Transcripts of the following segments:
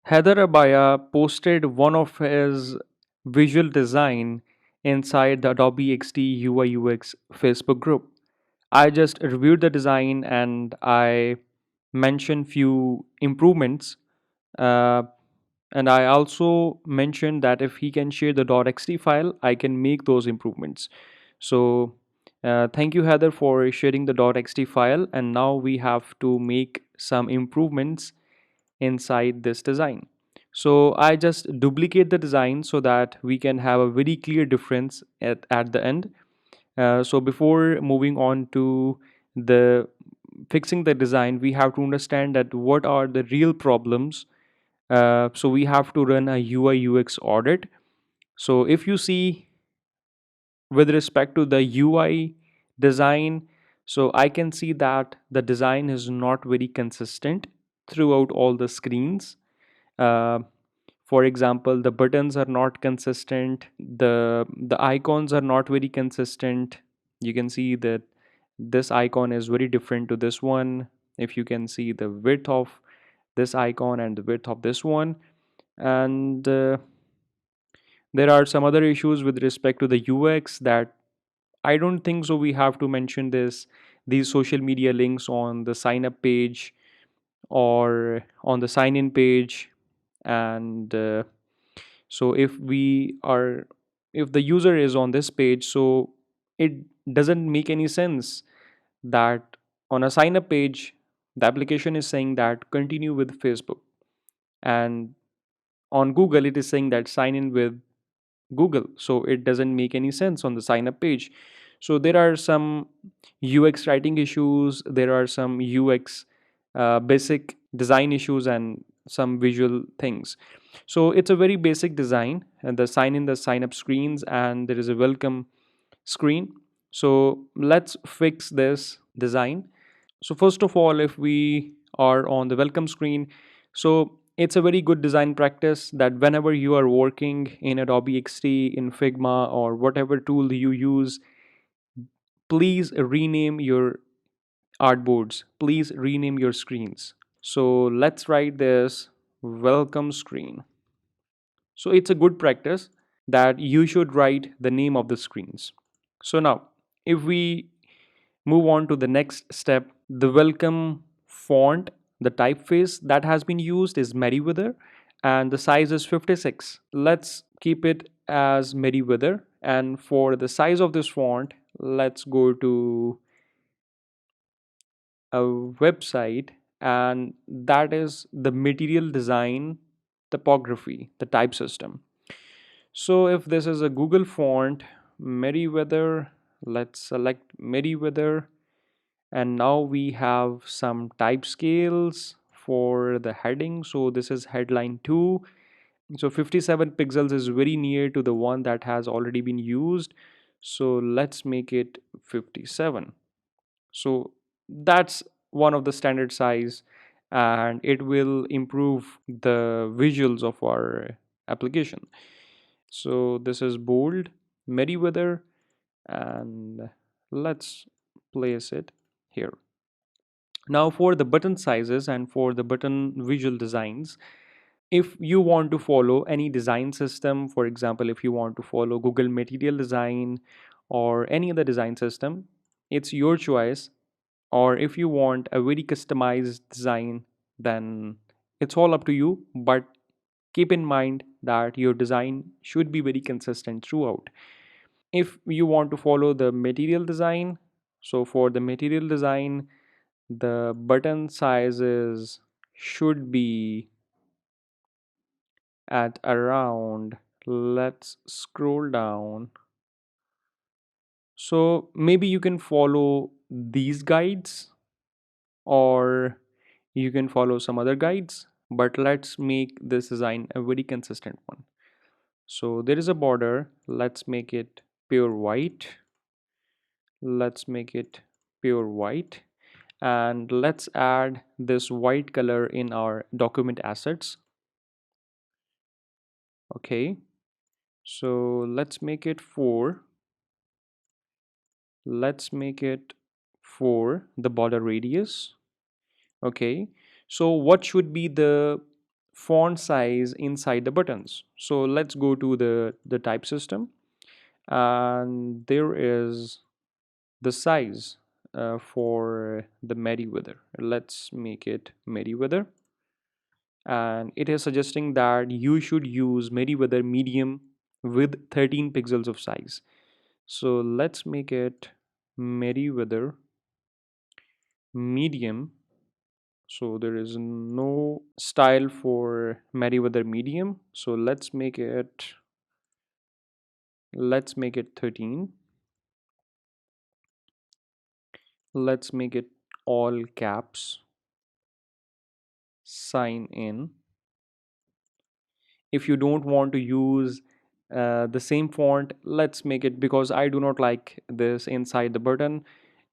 Heather Abaya posted one of his visual design inside the Adobe Xd UI UX Facebook group. I just reviewed the design and I mentioned few improvements. Uh, and I also mentioned that if he can share the .xt file, I can make those improvements. So thank you, Heather, for sharing the .xt file. And now we have to make some improvements inside this design. So I just duplicate the design so that we can have a very clear difference at the end. So before moving on to the fixing the design, we have to understand that what are the real problems. So we have to run a UI UX audit. So if you see with respect to the UI design, so I can see that the design is not very consistent throughout all the screens. uh, for example, the buttons are not consistent, the icons are not very consistent. You can see that this icon is very different to this one. If you can see the width of this icon and the width of this one, and there are some other issues with respect to the UX that I don't think so we have to mention these social media links on the sign up page or on the sign in page. And so if the user is on this page, so it doesn't make any sense that on a sign up page the application is saying that continue with Facebook, and on Google it is saying that sign in with Google. So it doesn't make any sense on the sign up page. So there are some UX writing issues, there are some UX basic design issues, and some visual things. So it's a very basic design, and the sign in, the sign up screens, and there is a welcome screen. So let's fix this design. So first of all, if we are on the welcome screen, so it's a very good design practice that whenever you are working in Adobe XD, in Figma, or whatever tool you use, please rename your artboards, please rename your screens. So let's write this welcome screen. So it's a good practice that you should write the name of the screens. So now, if we move on to the next step, the welcome font, the typeface that has been used is Meriwether and the size is 56. Let's keep it as Meriwether, and for the size of this font, let's go to a website, and that is the material design typography, the type system. So if this is a Google font, Meriwether, let's select Meriwether, and now we have some type scales for the heading. So this is headline 2. So 57 pixels is very near to the one that has already been used. So let's make it 57. So that's one of the standard size, and it will improve the visuals of our application. So this is bold Meriwether, and let's place it here. Now for the button sizes and for the button visual designs, if you want to follow any design system, for example, if you want to follow Google Material Design or any other design system, it's your choice. Or if you want a very customized design, then it's all up to you. But keep in mind that your design should be very consistent throughout. If you want to follow the material design, so for the material design, the button sizes should be at around, let's scroll down. So maybe you can follow these guides, or you can follow some other guides, but let's make this design a very consistent one. So there is a border, let's make it pure white. Let's make it pure white, and let's add this white color in our document assets. Okay, so let's make it 4. Let's make it 4, the border radius. Okay, so what should be the font size inside the buttons. So let's go to the type system, and there is the size for the Meriwether. Let's make it Meriwether, and it is suggesting that you should use Meriwether medium with 13 pixels of size. So let's make it Meriwether medium. So there is no style for Meriwether medium. So let's make it 13. Let's make it all caps. Sign in. If you don't want to use the same font, let's make it, because I do not like this inside the button.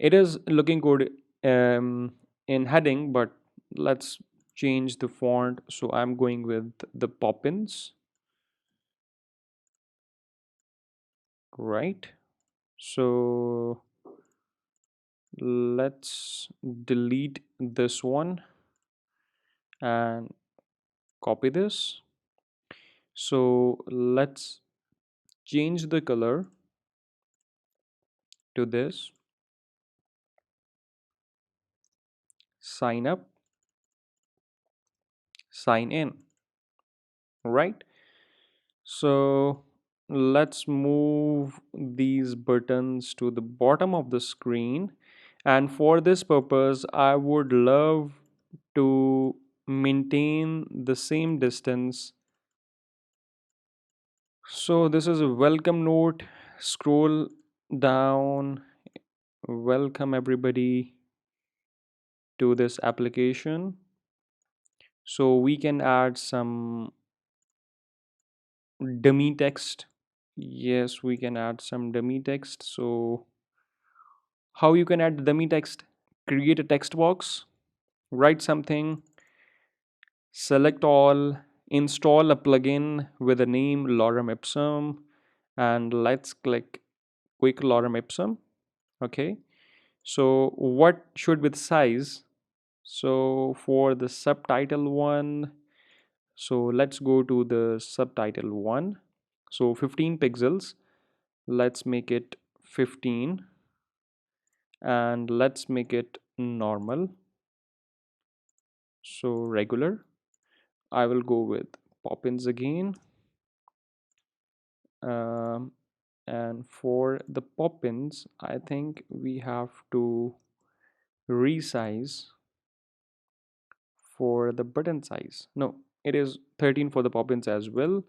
It is looking good in heading, but let's change the font. So I'm going with the Poppins, right? So let's delete this one and copy this. So let's change the color to this. Sign up, sign in, right? So let's move these buttons to the bottom of the screen. And for this purpose, I would love to maintain the same distance. So this is a welcome note. Scroll down. Welcome everybody to this application. So we can add some dummy text. Yes, we can add some dummy text. So how you can add dummy text? Create a text box, write something, select all, install a plugin with the name lorem ipsum, and let's click quick lorem ipsum. Okay, so what should be the size? So for the subtitle one, so let's go to the subtitle one. So 15 pixels, let's make it 15, and let's make it normal. So regular, I will go with Poppins again. Um, and for the Poppins, I think we have to resize for the button size. No, it is 13 for the Poppins as well.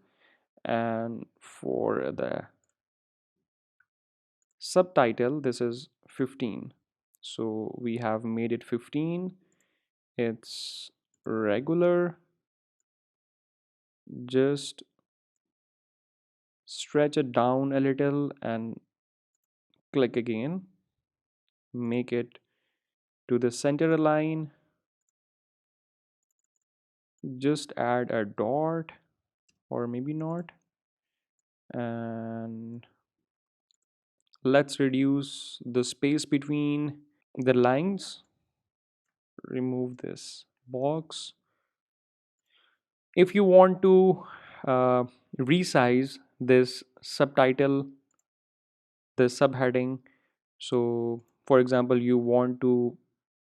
And for the subtitle, this is 15. So we have made it 15. It's regular. Just stretch it down a little and click again. Make it to the center line. Just add a dot, or maybe not, and let's reduce the space between the lines. Remove this box. If you want to uh, resize this subtitle, the subheading, so for example you want to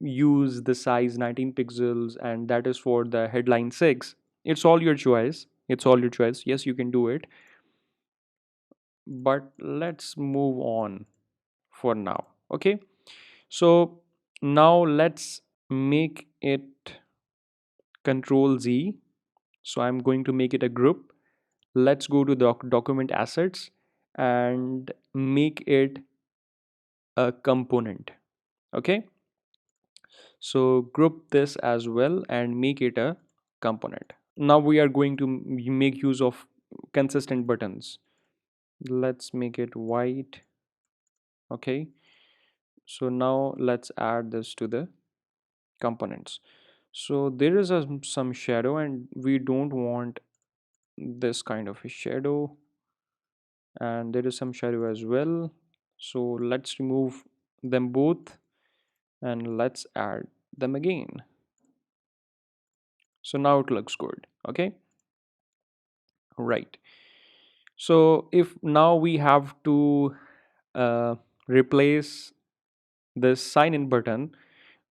use the size 19 pixels and that is for the headline 6, it's all your choice. It's all your choice. Yes, you can do it, but let's move on for now. Okay, so now let's make it control Z. So I'm going to make it a group. Let's go to document assets and make it a component. Okay, so group this as well and make it a component. Now we are going to make use of consistent buttons. Let's make it white. Okay, so now let's add this to the components. So there is some shadow and we don't want this kind of a shadow, and there is some shadow as well. So let's remove them both and let's add them again. So now it looks good. Okay, right. So if now we have to uh, replace this sign in button,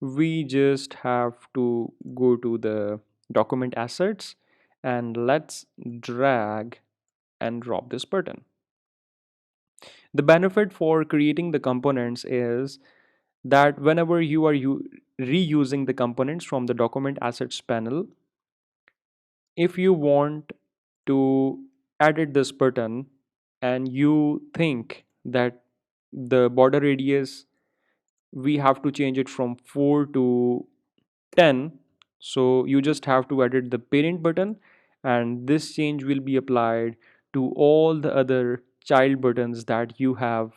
we just have to go to the document assets and let's drag and drop this button. The benefit for creating the components is that whenever you are reusing the components from the document assets panel, if you want to edit this button and you think that the border radius we have to change it from 4 to 10, so you just have to edit the parent button and this change will be applied to all the other child buttons that you have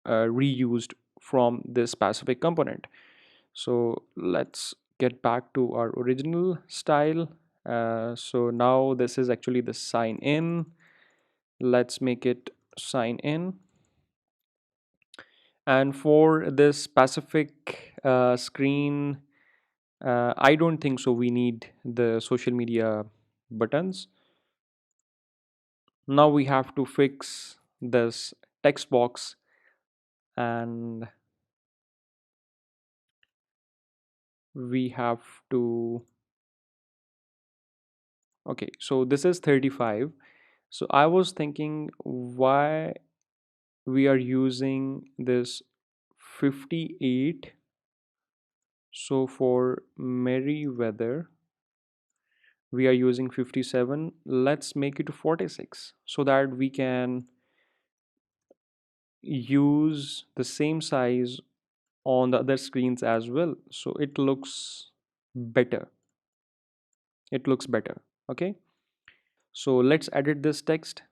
reused from this specific component. So let's get back to our original style. So now this is actually the sign in. Let's make it sign in. And for this specific screen, I don't think so we need the social media buttons. Now we have to fix this text box, and we have to, okay, so this is 35. So I was thinking why we are using this 58. So for merry weather we are using 57. Let's make it to 46 so that we can use the same size on the other screens as well, so it looks better. It looks better. Okay, so let's edit this text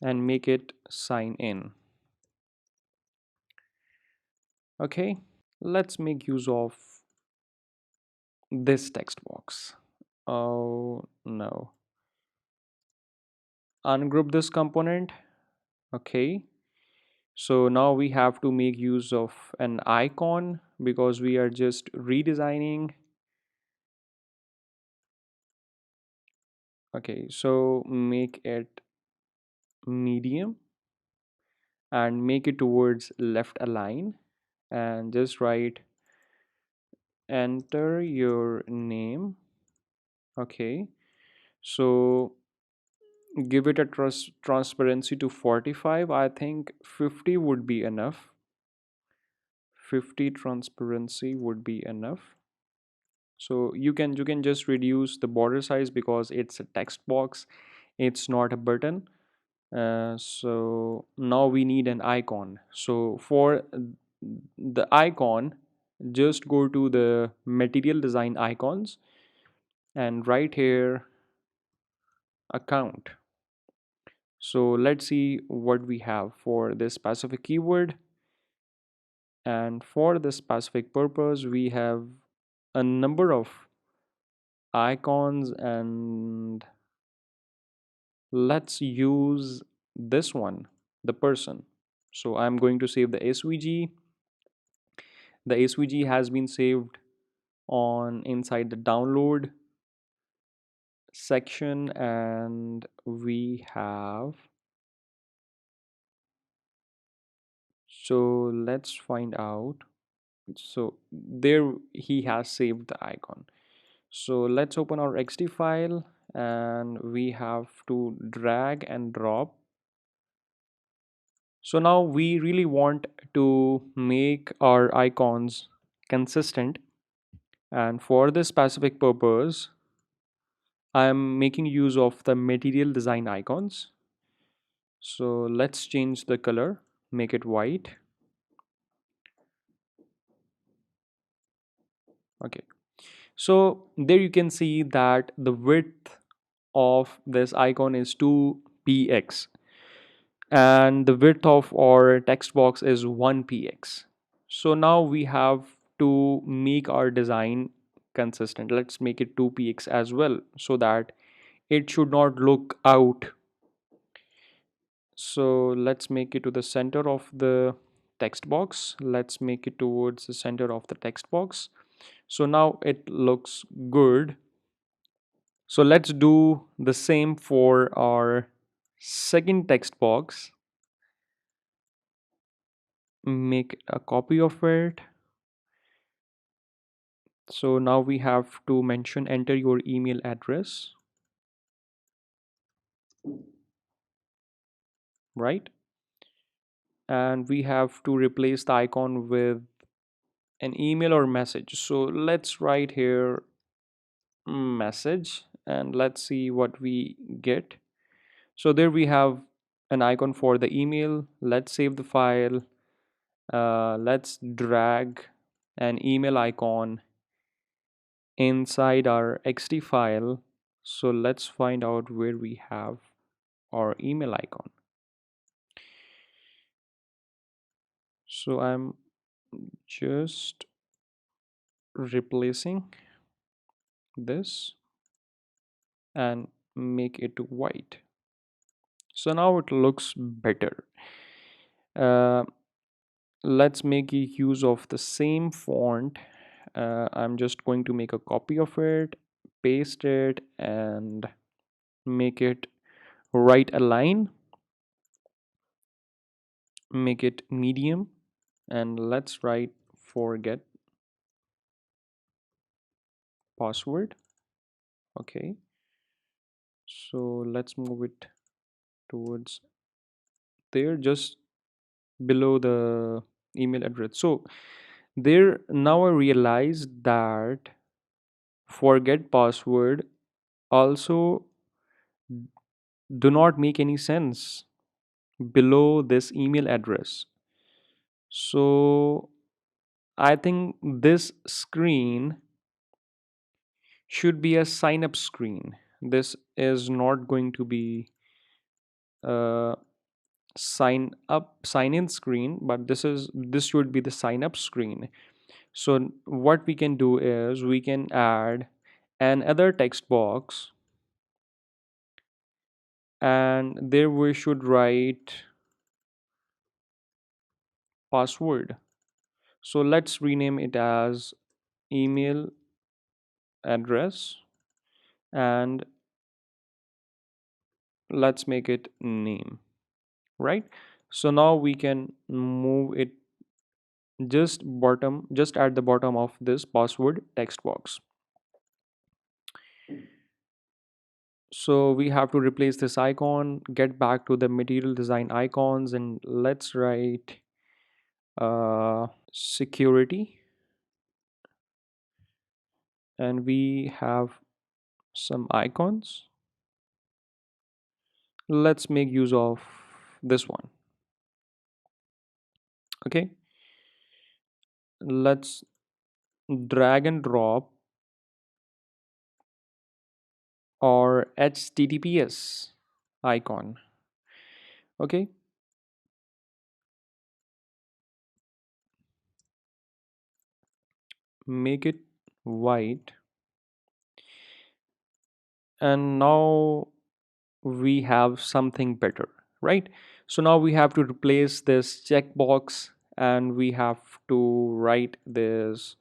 and make it sign in. Okay, let's make use of this text box. Oh no, ungroup this component. Okay, so now we have to make use of an icon because we are just redesigning. Okay, so make it medium and make it towards left align and just write enter your name. Okay, so give it a transparency to 45. I think 50 would be enough. 50 transparency would be enough. So you can just reduce the border size because it's a text box, it's not a button. So now we need an icon. So for the icon, just go to the material design icons and right here account. So let's see what we have for this specific keyword, and for this specific purpose we have a number of icons, and let's use this one, the person. So I'm going to save the svg. The svg has been saved on inside the download section, and we have, so let's find out. So there he has saved the icon. So let's open our xd file and we have to drag and drop. So now we really want to make our icons consistent, and for this specific purpose I am making use of the material design icons. So let's change the color, make it white. Okay, so there you can see that the width of this icon is 2px and the width of our text box is 1px. So now we have to make our design consistent. Let's make it 2px as well so that it should not look out. So let's make it to the center of the text box. Let's make it towards the center of the text box. So now it looks good. So let's do the same for our second text box. Make a copy of it. So now we have to mention enter your email address, right? And we have to replace the icon with an email or message. So let's write here message and let's see what we get. So there we have an icon for the email. Let's save the file. Let's drag an email icon inside our XD file. So let's find out where we have our email icon. So I'm just replacing this and make it white. So now it looks better. Uh, let's make use of the same font. I'm just going to make a copy of it, paste it, and make it right align, make it medium, and let's write forget password. Okay, so let's move it towards there, just below the email address. So there, now I realized that forget password also do not make any sense below this email address. So I think this screen should be a sign up screen. This is not going to be a sign in screen, but this should be the sign up screen. So what we can do is we can add another text box, and there we should write password. So let's rename it as email address, and let's make it name, right? So now we can move it just at the bottom of this password text box. So we have to replace this icon, get back to the material design icons, and let's write security, and we have some icons. Let's make use of this one. Okay, let's drag and drop our https icon. Okay, make it white, and now we have something better, right? So now we have to replace this checkbox, and we have to write this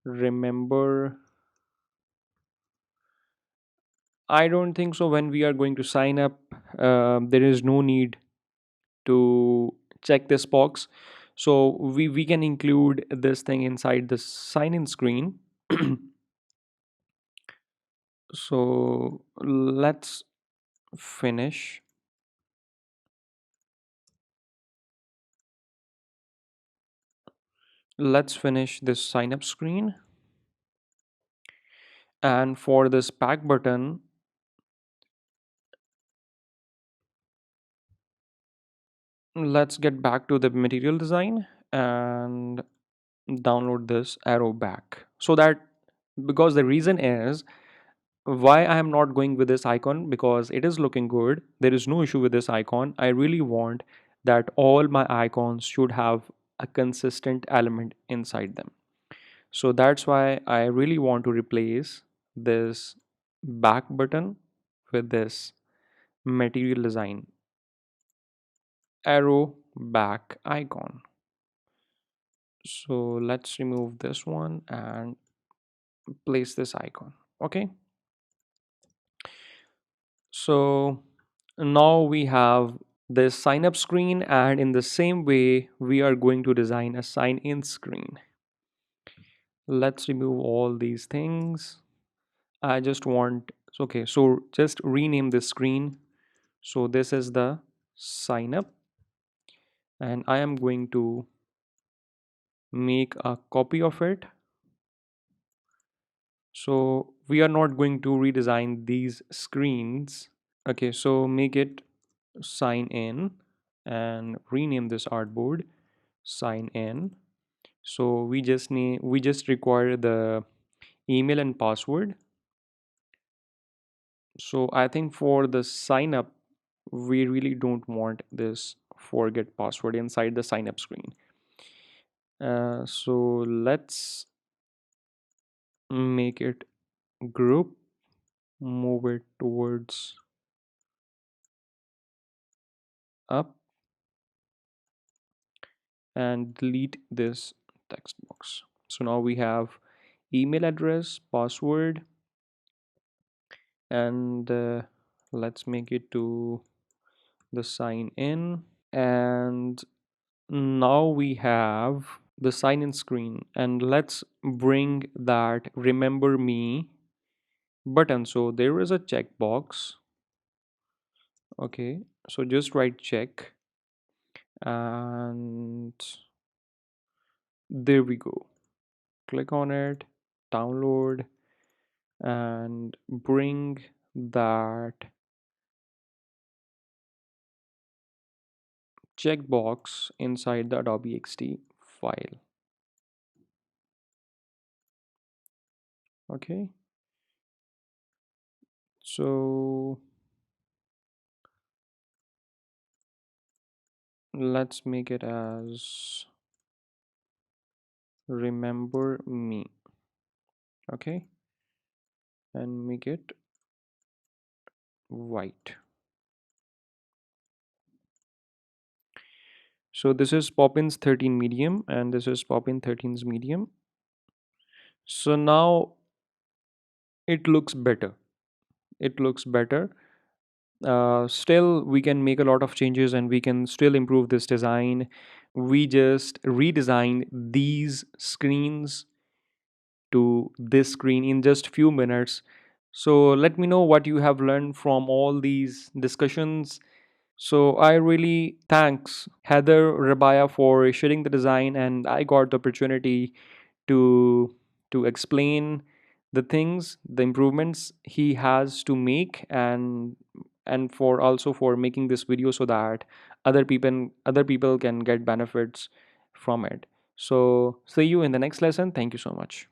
remember. I don't think so. When we are going to sign up, there is no need to check this box. So we can include this thing inside the sign in screen. So finish let's finish this sign up screen, and for this back button, let's get back to the material design and download this arrow back, so that, because the reason is why I am not going with this icon, because it is looking good, there is no issue with this icon. I really want that all my icons should have a consistent element inside them. So that's why I really want to replace this back button with this material design arrow back icon. So let's remove this one and place this icon. Okay, So now we have this sign up screen, and in the same way we are going to design a sign in screen. Let's remove all these things. I just want, okay, so just rename this screen. So this is the sign up, and I am going to make a copy of it. So we are not going to redesign these screens. Okay, so make it sign in and rename this artboard sign in. So we just require the email and password. So I think for the sign up, we really don't want this forget password inside the sign up screen. So let's make it group, move it towards up, and delete this text box. So now we have email address, password, and let's make it to the sign in. And now we have the sign in screen, and let's bring that remember me button. So there is a checkbox. Okay, so just write check, and there we go. Click on it, download, and bring that checkbox inside the Adobe XD file. Okay, so let's make it as remember me. Okay, and make it white. So this is Poppins 13 medium, and this is Poppin 13's medium. So now it looks better. It looks better. Still, we can make a lot of changes and we can still improve this design. We just redesigned these screens to this screen in just few minutes. So let me know what you have learned from all these discussions. So I really thanks Heather Rabaya for sharing the design, and I got the opportunity to explain the things, the improvements he has to make, and for also for making this video so that other people can get benefits from it. So see you in the next lesson. Thank you so much.